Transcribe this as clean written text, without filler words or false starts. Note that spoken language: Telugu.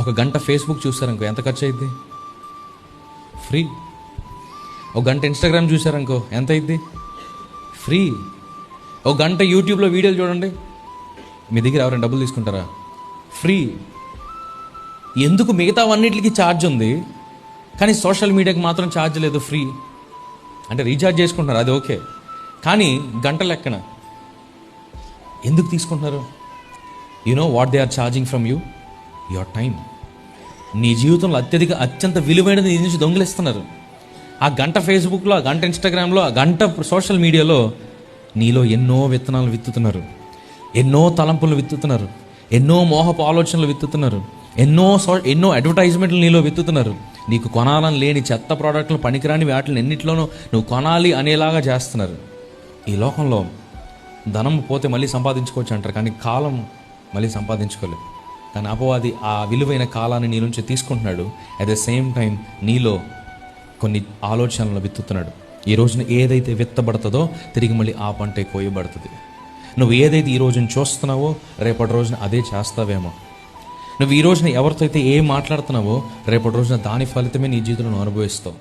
ఒక గంట ఫేస్బుక్ చూసారనుకో ఎంత ఖర్చు అయింది? ఫ్రీ. ఒక గంట ఇన్స్టాగ్రామ్ చూసారనుకో ఎంత అయింది? ఫ్రీ. ఒక గంట యూట్యూబ్లో వీడియోలు చూడండి, మీ దగ్గర ఎవరైనా డబ్బులు తీసుకుంటారా? ఫ్రీ. ఎందుకు మిగతావన్నిటికి ఛార్జ్ ఉంది కానీ సోషల్ మీడియాకి మాత్రం ఛార్జ్ లేదు? ఫ్రీ అంటే రీఛార్జ్ చేసుకుంటున్నారు, అది ఓకే, కానీ గంట లెక్కన ఎందుకు తీసుకుంటున్నారు? You know what they are charging from you? Your time. నీ జీవితంలో అత్యంత విలువైనది నీ నుంచి దొంగిలిస్తున్నారు. ఆ గంట ఫేస్బుక్లో, ఆ గంట ఇన్స్టాగ్రామ్లో, ఆ గంట సోషల్ మీడియాలో నీలో ఎన్నో విత్తనాలు విత్తుతున్నారు, ఎన్నో తలంపులు విత్తుతున్నారు, ఎన్నో మోహపు ఆలోచనలు విత్తుతున్నారు, ఎన్నో అడ్వర్టైజ్మెంట్లు నీలో విత్తుతున్నారు. నీకు కొనాలని లేని చెత్త ప్రోడక్ట్లు, పనికిరాని వాటిని ఎన్నిట్లోనూ నువ్వు కొనాలి అనేలాగా చేస్తున్నారు. ఈ లోకంలో ధనం పోతే మళ్ళీ సంపాదించుకోవచ్చు అంటారు, కానీ కాలం మళ్ళీ సంపాదించుకోలేదు. కానీ అపవాది ఆ విలువైన కాలాన్ని నీ నుంచి తీసుకుంటున్నాడు. అట్ ద సేమ్ టైం నీలో కొన్ని ఆలోచనలు విత్తుతున్నాడు. ఈ రోజున ఏదైతే విత్తబడుతుందో తిరిగి మళ్ళీ ఆ పంటే కోయబడుతుంది. నువ్వు ఏదైతే ఈ రోజున చూస్తున్నావో రేపటి రోజున అదే చేస్తావేమో. నువ్వు ఈ రోజున ఎవరితో అయితే ఏం మాట్లాడుతున్నావో రేపటి రోజున దాని ఫలితమే నీ జీవితంలో అనుభవిస్తావు.